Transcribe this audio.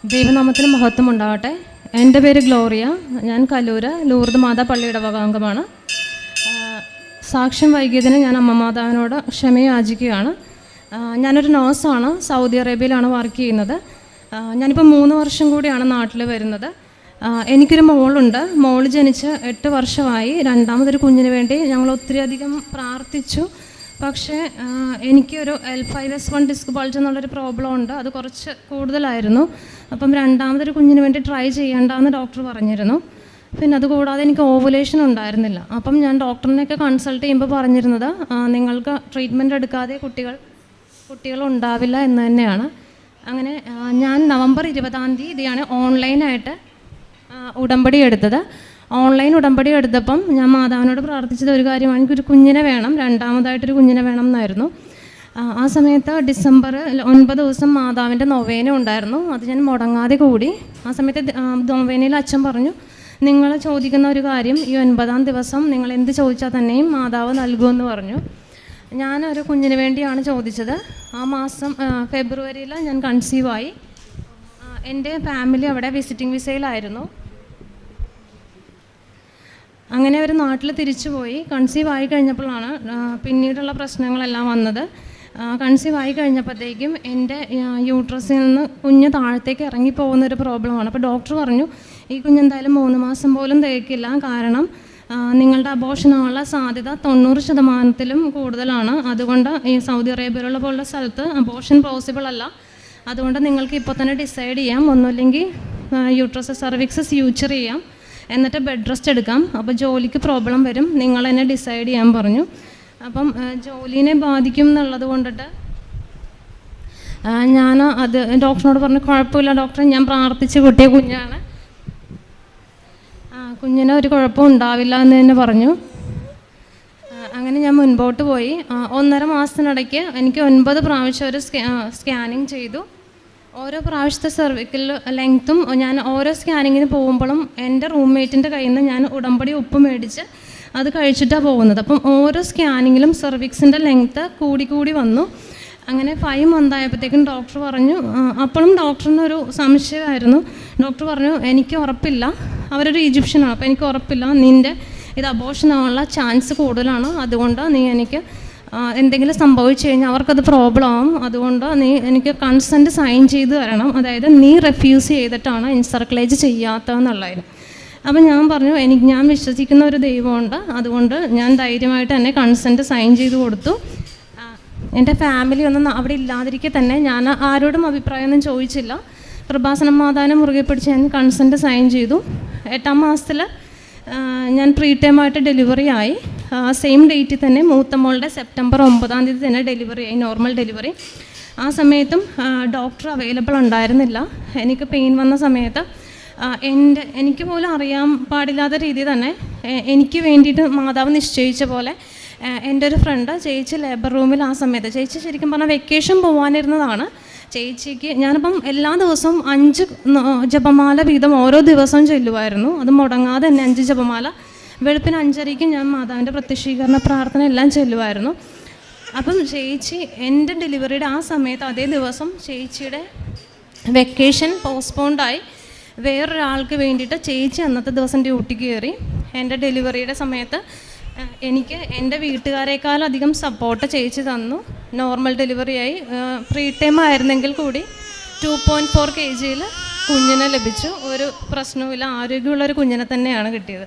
ദൈവനാമത്തിന് മഹത്വം ഉണ്ടാകട്ടെ. എൻ്റെ പേര് ഗ്ലോറിയ. ഞാൻ കലൂര് ലൂർദ് മാതാ പള്ളിയുടെ വകാംഗമാണ്. സാക്ഷ്യം വൈകിയതിന് ഞാൻ അമ്മ മാതാവിനോട് ക്ഷമയാചിക്കുകയാണ്. ഞാനൊരു നേഴ്സാണ്. സൗദി അറേബ്യയിലാണ് വർക്ക് ചെയ്യുന്നത്. ഞാനിപ്പോൾ 3 വർഷം കൂടിയാണ് നാട്ടിൽ വരുന്നത്. എനിക്കൊരു മോളുണ്ട്. മോൾ ജനിച്ച് 8 വർഷമായി. രണ്ടാമതൊരു കുഞ്ഞിന് വേണ്ടി ഞങ്ങൾ ഒത്തിരി അധികം പ്രാർത്ഥിച്ചു. പക്ഷേ എനിക്കൊരു L5S1 ഡിസ്ക് ബൾജ് എന്നുള്ളൊരു പ്രോബ്ലം ഉണ്ട്. അത് കുറച്ച് കൂടുതലായിരുന്നു. അപ്പം രണ്ടാമതൊരു കുഞ്ഞിന് വേണ്ടി ട്രൈ ചെയ്യേണ്ടെന്ന് ഡോക്ടർ പറഞ്ഞിരുന്നു. പിന്നെ അതുകൂടാതെ എനിക്ക് ഓവുലേഷൻ ഉണ്ടായിരുന്നില്ല. അപ്പം ഞാൻ ഡോക്ടറിനെയൊക്കെ കൺസൾട്ട് ചെയ്യുമ്പോൾ പറഞ്ഞിരുന്നത് നിങ്ങൾക്ക് ട്രീറ്റ്മെൻറ്റ് എടുക്കാതെ കുട്ടികൾ ഉണ്ടാവില്ല എന്ന് തന്നെയാണ്. അങ്ങനെ ഞാൻ നവംബർ 20-ാം തീയതിയാണ് ഓൺലൈനായിട്ട് ഉടമ്പടി എടുത്തത്. ഓൺലൈൻ ഉടമ്പടി എടുത്തപ്പം ഞാൻ മാതാവിനോട് പ്രാർത്ഥിച്ചത് ഒരു കാര്യമാണ്, എനിക്കൊരു കുഞ്ഞിനെ വേണം, രണ്ടാമതായിട്ടൊരു കുഞ്ഞിനെ വേണം എന്നായിരുന്നു. ആ സമയത്ത് ഡിസംബർ 9 ദിവസം മാതാവിൻ്റെ നൊവേന ഉണ്ടായിരുന്നു. അത് ഞാൻ മുടങ്ങാതെ കൂടി. ആ സമയത്ത് നൊവേനയിൽ അച്ഛൻ പറഞ്ഞു, നിങ്ങൾ ചോദിക്കുന്ന ഒരു കാര്യം ഈ 9-ാം ദിവസം നിങ്ങൾ എന്ത് ചോദിച്ചാൽ തന്നെയും മാതാവ് നൽകുമെന്ന് പറഞ്ഞു. ഞാനൊരു കുഞ്ഞിന് വേണ്ടിയാണ് ചോദിച്ചത്. ആ മാസം ഫെബ്രുവരിയിൽ ഞാൻ കൺസീവായി. എൻ്റെ ഫാമിലി അവിടെ വിസിറ്റിംഗ് വിസയിലായിരുന്നു. അങ്ങനെ അവർ നാട്ടിൽ തിരിച്ചു പോയി. കൺസീവ് ആയി കഴിഞ്ഞപ്പോഴാണ് പിന്നീടുള്ള പ്രശ്നങ്ങളെല്ലാം വന്നത്. കൺസീവ് ആയി കഴിഞ്ഞപ്പോഴത്തേക്കും എൻ്റെ യൂട്രസിൽ നിന്ന് കുഞ്ഞ് താഴത്തേക്ക് ഇറങ്ങിപ്പോകുന്നൊരു പ്രോബ്ലമാണ്. അപ്പോൾ ഡോക്ടർ പറഞ്ഞു, ഈ കുഞ്ഞെന്തായാലും 3 മാസം പോലും തികക്കില്ല, കാരണം നിങ്ങളുടെ അബോർഷനുള്ള സാധ്യത 90% കൂടുതലാണ്. അതുകൊണ്ട് ഈ സൗദി അറേബ്യയിലുള്ള പോലുള്ള സ്ഥലത്ത് അബോർഷൻ പോസിബിൾ അല്ല. അതുകൊണ്ട് നിങ്ങൾക്ക് ഇപ്പോൾ തന്നെ ഡിസൈഡ് ചെയ്യാം, ഒന്നുമില്ലെങ്കിൽ യൂട്രസ് സർവിക്സ് സ്യൂച്ചർ ചെയ്യാം, എന്നിട്ട് ബെഡ് റെസ്റ്റ് എടുക്കാം. അപ്പോൾ ജോലിക്ക് പ്രോബ്ലം വരും, നിങ്ങൾ തന്നെ ഡിസൈഡ് ചെയ്യാൻ പറഞ്ഞു. അപ്പം ജോലിനെ ബാധിക്കും എന്നുള്ളത് കൊണ്ടിട്ട് ഞാൻ അത് ഡോക്ടറിനോട് പറഞ്ഞു, കുഴപ്പമില്ല ഡോക്ടറെ, ഞാൻ പ്രാർത്ഥിച്ച് കിട്ടിയ കുഞ്ഞാണ്, കുഞ്ഞിന് ഒരു കുഴപ്പം ഉണ്ടാവില്ല എന്ന് തന്നെ പറഞ്ഞു. അങ്ങനെ ഞാൻ മുൻപോട്ട് പോയി. 1.5 മാസത്തിനിടയ്ക്ക് എനിക്ക് 9 പ്രാവശ്യം ഒരു സ്കാനിങ് ചെയ്തു. ഓരോ പ്രാവശ്യത്തെ സെർവിക്കൽ ലെങ്ത്തും ഞാൻ ഓരോ സ്കാനിങ്ങിന് പോകുമ്പോഴും എൻ്റെ റൂംമേറ്റിൻ്റെ കയ്യിൽ നിന്ന് ഞാൻ ഉടമ്പടി ഉപ്പ് മേടിച്ച് അത് കഴിച്ചിട്ടാണ് പോകുന്നത്. അപ്പം ഓരോ സ്കാനിങ്ങിലും സെർവിക്സിൻ്റെ ലെങ്ത്ത് കൂടി വന്നു. അങ്ങനെ 5 മന്ത് ആയപ്പോഴത്തേക്കും ഡോക്ടർ പറഞ്ഞു, അപ്പോഴും ഡോക്ടറിനൊരു സംശയമായിരുന്നു. ഡോക്ടർ പറഞ്ഞു, എനിക്ക് ഉറപ്പില്ല, അവരൊരു ഈജിപ്ഷ്യനാണ്, അപ്പോൾ എനിക്ക് ഉറപ്പില്ല, നിൻ്റെ ഇത് അബോർഷനാവാനുള്ള ചാൻസ് കൂടുതലാണ്, അതുകൊണ്ട് നീ എനിക്ക് എന്തെങ്കിലും സംഭവിച്ചു കഴിഞ്ഞാൽ അവർക്കത് പ്രോബ്ലം ആവും, അതുകൊണ്ട് നീ എനിക്ക് കൺസെൻറ്റ് സൈൻ ചെയ്ത് തരണം, അതായത് നീ റെഫ്യൂസ് ചെയ്തിട്ടാണ് എൻസർക്ലേജ് ചെയ്യാത്തതെന്നുള്ളതിന്. അപ്പം ഞാൻ പറഞ്ഞു, ഞാൻ വിശ്വസിക്കുന്ന ഒരു ദൈവമുണ്ട്, അതുകൊണ്ട് ഞാൻ ധൈര്യമായിട്ട് തന്നെ കൺസെൻറ്റ് സൈൻ ചെയ്ത് കൊടുത്തു. എൻ്റെ ഫാമിലി ഒന്നും അവിടെ ഇല്ലാതിരിക്കെ തന്നെ ഞാൻ ആരോടും അഭിപ്രായമൊന്നും ചോദിച്ചില്ല. കൃപാസനം മാതാവിനെ മുറുകെ പിടിച്ച് ഞാൻ കൺസെൻറ്റ് സൈൻ ചെയ്തു. 8-ാം മാസത്തിൽ ഞാൻ പ്രീ ടൈമായിട്ട് ഡെലിവറി ആയി. സെയിം ഡേറ്റിൽ തന്നെ മൂത്ത മോളുടെ സെപ്റ്റംബർ 9-ാം തീയതി തന്നെ ഡെലിവറി ആയി, നോർമൽ ഡെലിവറി. ആ സമയത്തും ഡോക്ടർ അവൈലബിൾ ഉണ്ടായിരുന്നില്ല. എനിക്ക് പെയിൻ വന്ന സമയത്ത് എനിക്ക് പോലും അറിയാൻ പാടില്ലാത്ത രീതിയിൽ തന്നെ എനിക്ക് വേണ്ടിയിട്ട് മാതാവ് നിശ്ചയിച്ച പോലെ എൻ്റെ ഒരു ഫ്രണ്ട് ചേച്ചി ലേബർ റൂമിൽ ആ സമയത്ത്, ചേച്ചി ശരിക്കും പറഞ്ഞാൽ വെക്കേഷൻ പോകാനിരുന്നതാണ്. ചേച്ചിക്ക് ഞാനിപ്പം എല്ലാ ദിവസവും 5 ജപമാല വീതം ഓരോ ദിവസവും ചൊല്ലുമായിരുന്നു. അത് മുടങ്ങാതെ തന്നെ 5 ജപമാല. വെളുപ്പിന് 5:30 ഞാൻ മാതാവിൻ്റെ പ്രത്യക്ഷീകരണ പ്രാർത്ഥന എല്ലാം ചൊല്ലുമായിരുന്നു. അപ്പം ചേച്ചി എൻ്റെ ഡെലിവറിയുടെ ആ സമയത്ത് അതേ ദിവസം ചേച്ചിയുടെ വെക്കേഷൻ പോസ്റ്റ്പോണ്ടായി. വേറൊരാൾക്ക് വേണ്ടിയിട്ട് ചേച്ചി അന്നത്തെ ദിവസം ഡ്യൂട്ടിക്ക് കയറി. എൻ്റെ ഡെലിവറിയുടെ സമയത്ത് എനിക്ക് എൻ്റെ വീട്ടുകാരേക്കാളധികം സപ്പോർട്ട് ചേച്ചി തന്നു. നോർമൽ ഡെലിവറിയായി. പ്രീ ടൈം ആയിരുന്നെങ്കിൽ കൂടി 2.4 kg കുഞ്ഞിനെ ലഭിച്ചു. ഒരു പ്രശ്നവുമില്ല, ആരോഗ്യമുള്ളൊരു കുഞ്ഞിനെ തന്നെയാണ് കിട്ടിയത്.